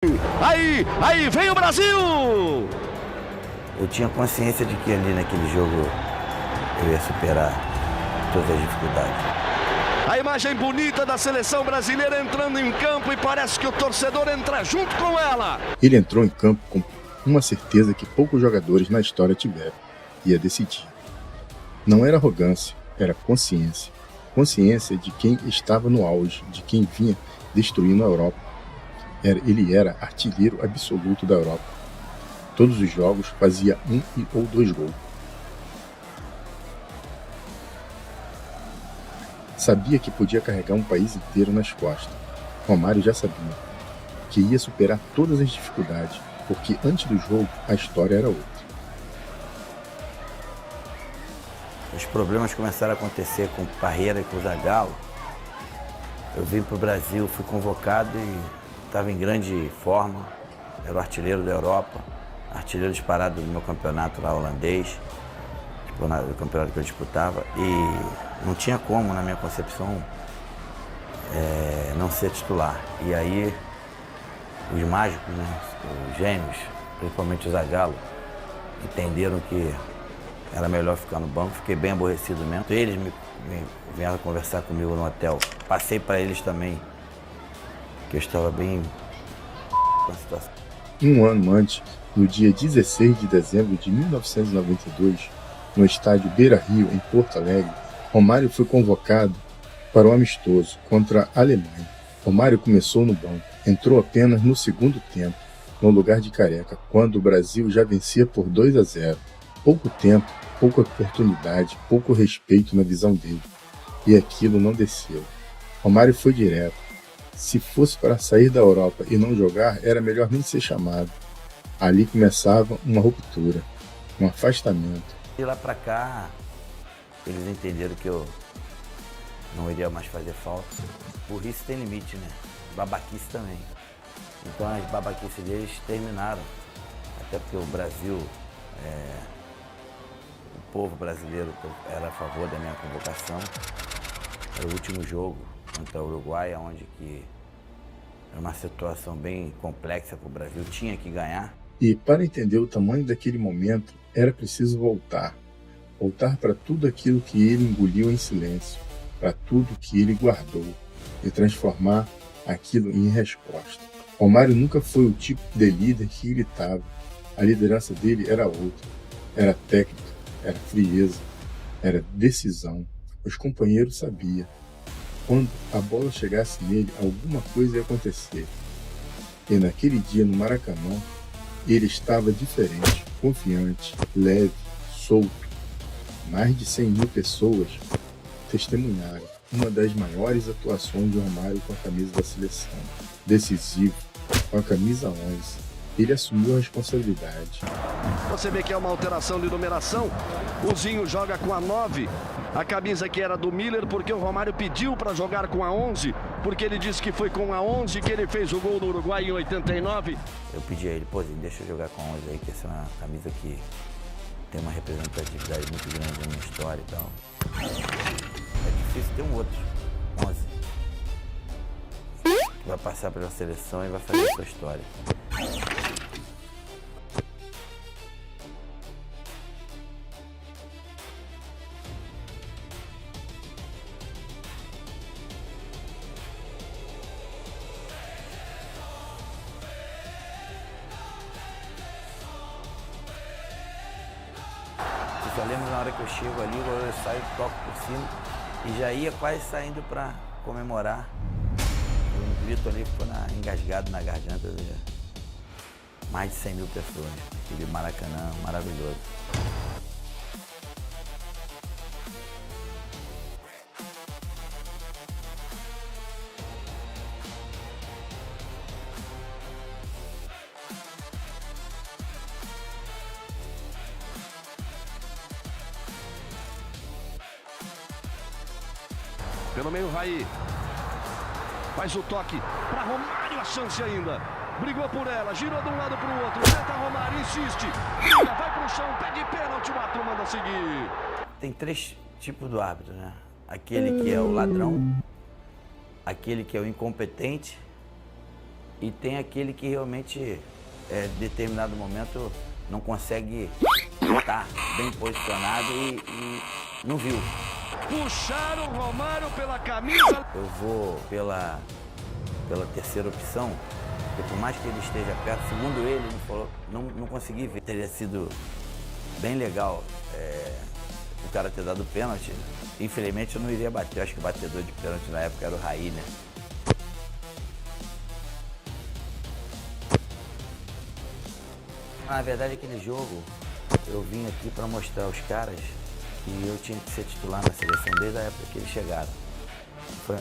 Aí vem o Brasil! Eu tinha consciência de que ali naquele jogo eu ia superar todas as dificuldades. A imagem bonita da seleção brasileira entrando em campo e parece que o torcedor entra junto com ela. Ele entrou em campo com uma certeza que poucos jogadores na história tiveram. Ia decidir. Não era arrogância, era consciência. Consciência de quem estava no auge, de quem vinha destruindo a Europa. Ele era artilheiro absoluto da Europa. Todos os jogos fazia 1 ou 2 gols. Sabia que podia carregar um país inteiro nas costas. Romário já sabia que ia superar todas as dificuldades, porque antes do jogo a história era outra. Os problemas começaram a acontecer com Parreira e com Zagallo. Eu vim para o Brasil, fui convocado e estava em grande forma. Era o artilheiro da Europa, artilheiro disparado do meu campeonato lá holandês, do campeonato que eu disputava. E não tinha como, na minha concepção, não ser titular. E aí, os mágicos, né, os gênios, principalmente o Zagallo, entenderam que era melhor ficar no banco. Fiquei bem aborrecido mesmo. Eles vieram conversar comigo no hotel. Passei para eles também que eu estava bem com a situação. Um ano antes, no dia 16 de dezembro de 1992, no estádio Beira-Rio, em Porto Alegre, Romário foi convocado para o amistoso contra a Alemanha. Romário começou no banco, entrou apenas no segundo tempo, no lugar de Careca, quando o Brasil já vencia por 2-0. Pouco tempo, pouca oportunidade, pouco respeito na visão dele. E aquilo não desceu. Romário foi direto. Se fosse para sair da Europa e não jogar, era melhor nem ser chamado. Ali começava uma ruptura, um afastamento. De lá para cá, eles entenderam que eu não iria mais fazer falta. Burrice tem limite, né? Babaquice também. Então as babaquices deles terminaram. Até porque o Brasil, o povo brasileiro era a favor da minha convocação. Era o último jogo contra o Uruguai, onde que era uma situação bem complexa para o Brasil, tinha que ganhar. E para entender o tamanho daquele momento, era preciso voltar. Voltar para tudo aquilo que ele engoliu em silêncio, para tudo que ele guardou, e transformar aquilo em resposta. Romário nunca foi o tipo de líder que gritava. A liderança dele era outra. Era técnica, era frieza, era decisão. Os companheiros sabiam. Quando a bola chegasse nele, alguma coisa ia acontecer. E naquele dia no Maracanã, ele estava diferente, confiante, leve, solto. Mais de 100 mil pessoas testemunharam uma das maiores atuações de Romário com a camisa da seleção. Decisivo, com a camisa 11. Ele assumiu a responsabilidade. Você vê que é uma alteração de numeração. O Zinho joga com a 9. A camisa que era do Miller, porque o Romário pediu para jogar com a 11. Porque ele disse que foi com a 11 que ele fez o gol no Uruguai em 89. Eu pedi a ele, pô, deixa eu jogar com a 11 aí, que essa é uma camisa que tem uma representatividade muito grande na minha história e tal. É difícil ter um outro 11 que vai passar pela seleção e vai fazer a sua história. Eu só lembro na hora que eu chego ali, eu saio, toco por cima e já ia quase saindo para comemorar. O grito ali ficou engasgado na garganta. Mais de 100 mil pessoas. Aquele Maracanã maravilhoso. Pelo meio, Raí. Faz o toque para Romário, a chance ainda. Brigou por ela, girou de um lado para o outro. Tenta Romário, insiste. Briga, vai para o chão, pede pênalti, o árbitro manda seguir. Tem 3 tipos do árbitro, né? Aquele que é o ladrão, aquele que é o incompetente E tem aquele que realmente, em determinado momento, não consegue estar bem posicionado e não viu. Puxaram o Romário pela camisa. Eu vou pela terceira opção, porque por mais que ele esteja perto, segundo ele falou, não consegui ver. Teria sido bem legal o cara ter dado pênalti. Infelizmente eu não iria bater, eu acho que o batedor de pênalti na época era o Raí, né? Na verdade, aquele jogo, eu vim aqui para mostrar aos caras que eu tinha que ser titular na seleção desde a época que eles chegaram.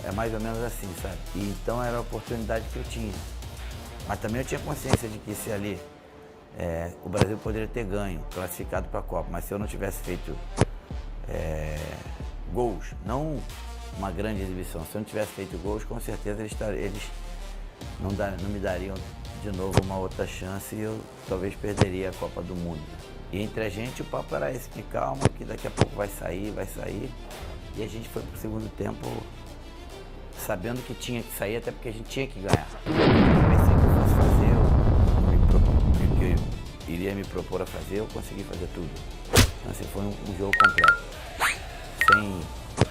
É mais ou menos assim, sabe? E então era a oportunidade que eu tinha. Mas também eu tinha consciência de que se ali o Brasil poderia ter ganho, classificado para a Copa, mas se eu não tivesse feito gols, não uma grande exibição, se eu não tivesse feito gols, com certeza eles não me dariam de novo uma outra chance e eu talvez perderia a Copa do Mundo. E entre a gente o papo era esse, que calma, que daqui a pouco vai sair. E a gente foi pro segundo tempo sabendo que tinha que sair, até porque a gente tinha que ganhar. Eu pensei que eu fosse fazer, o que eu iria me propor a fazer, eu consegui fazer tudo. Então assim, foi um jogo completo, sem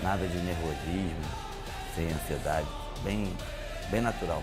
nada de nervosismo, sem ansiedade, bem natural.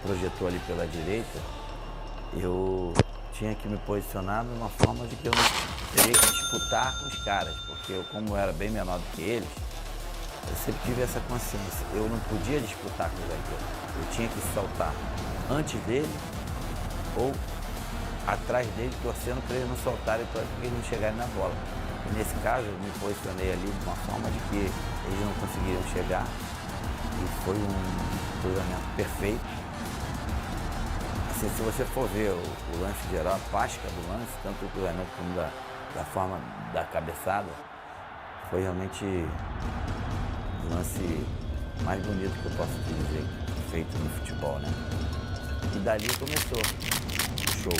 Projetou ali pela direita, eu tinha que me posicionar de uma forma de que eu não teria que disputar com os caras, porque eu, como eu era bem menor do que eles, eu sempre tive essa consciência. Eu não podia disputar com o zagueiro, eu tinha que saltar antes dele ou atrás dele, torcendo para eles não soltarem, para eles não chegarem na bola. E nesse caso, eu me posicionei ali de uma forma de que eles não conseguiriam chegar, e foi um cruzamento perfeito. Assim, se você for ver o lance geral, a plástica do lance, tanto o cruzamento como da forma da cabeçada, foi realmente o lance mais bonito que eu posso te dizer, feito no futebol, né? E dali começou o show.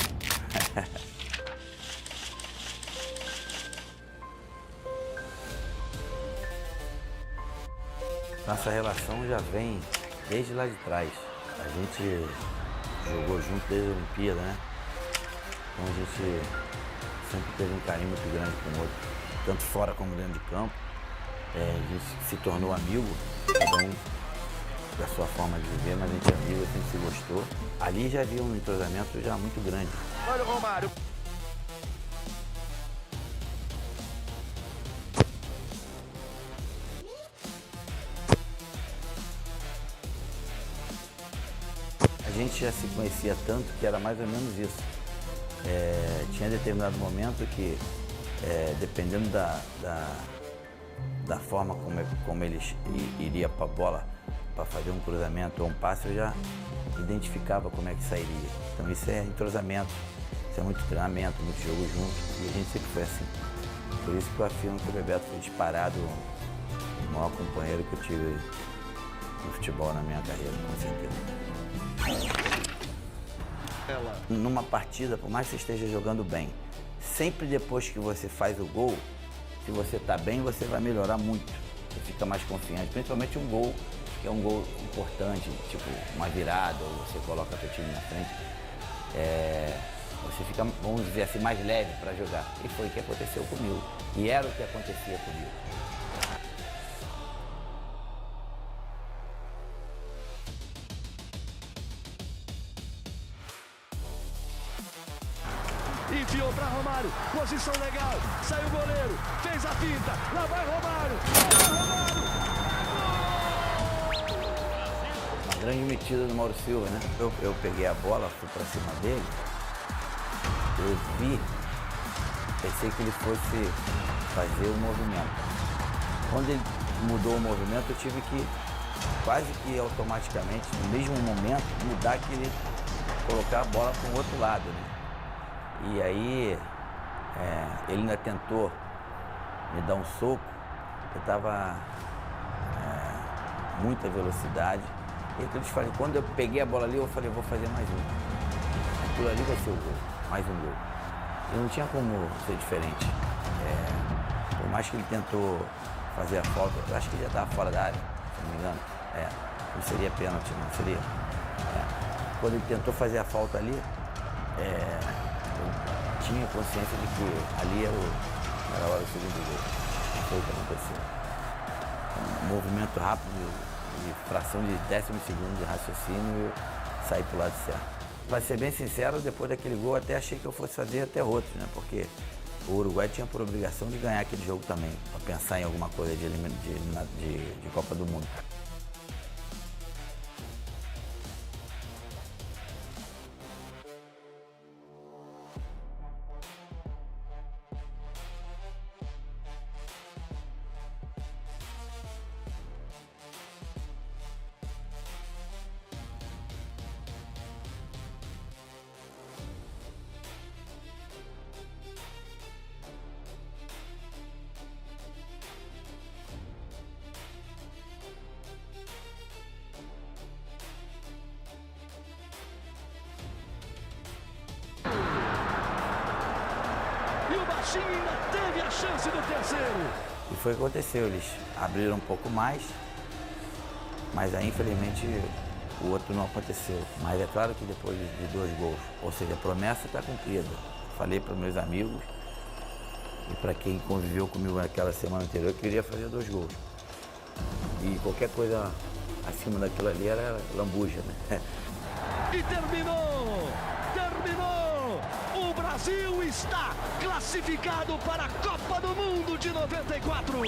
Nossa relação já vem desde lá de trás. A gente jogou junto desde a Olimpíada, né? Então a gente sempre teve um carinho muito grande com o outro, tanto fora como dentro de campo. A gente se tornou amigo, cada um da sua forma de viver, mas a gente é amigo, a gente se gostou. Ali já havia um entrosamento já muito grande. Olha o Romário. A gente já se conhecia tanto que era mais ou menos isso. Tinha determinado momento que, dependendo da forma como eles iriam para a bola, para fazer um cruzamento ou um passe, eu já identificava como é que sairia. Então isso é entrosamento, isso é muito treinamento, muito jogo junto, e a gente sempre foi assim. Por isso que eu afirmo que o Bebeto foi disparado o maior companheiro que eu tive no futebol na minha carreira, com certeza. Numa partida, por mais que você esteja jogando bem, sempre depois que você faz o gol, se você está bem, você vai melhorar muito. Você fica mais confiante, principalmente um gol, que é um gol importante, tipo uma virada, ou você coloca o seu time na frente. Você fica, vamos dizer assim, mais leve para jogar. E foi o que aconteceu comigo. E era o que acontecia comigo. Enfiou para Romário, posição legal, saiu o goleiro, fez a finta, lá vai Romário, Uma grande metida do Mauro Silva, né? Eu peguei a bola, fui para cima dele, eu vi, pensei que ele fosse fazer o movimento. Quando ele mudou o movimento, eu tive que, quase que automaticamente, no mesmo momento, mudar colocar a bola para o outro lado, né? E aí, ele ainda tentou me dar um soco, eu estava muita velocidade. E então eu te falei, quando eu peguei a bola ali, eu falei, vou fazer mais um. Aquilo ali vai ser o gol, mais um gol. E não tinha como ser diferente. Por mais que ele tentou fazer a falta, eu acho que ele já estava fora da área, se não me engano. Não seria pênalti, não seria. Quando ele tentou fazer a falta ali, eu tinha consciência de que ali era a hora do segundo gol. Foi o que aconteceu. Um movimento rápido, de fração de décimo segundo de raciocínio, e sair para o lado certo. Para ser bem sincero, depois daquele gol, até achei que eu fosse fazer até outro, né? Porque o Uruguai tinha por obrigação de ganhar aquele jogo também, para pensar em alguma coisa de Copa do Mundo. ainda teve a chance do terceiro. E foi o que aconteceu, eles abriram um pouco mais, mas aí infelizmente o outro não aconteceu. Mas é claro que depois de 2 gols, ou seja, a promessa está cumprida. Falei para meus amigos e para quem conviveu comigo naquela semana anterior que eu queria fazer 2 gols. E qualquer coisa acima daquilo ali era lambuja, né? E terminou! Terminou! O Brasil está classificado para a Copa do Mundo de 94!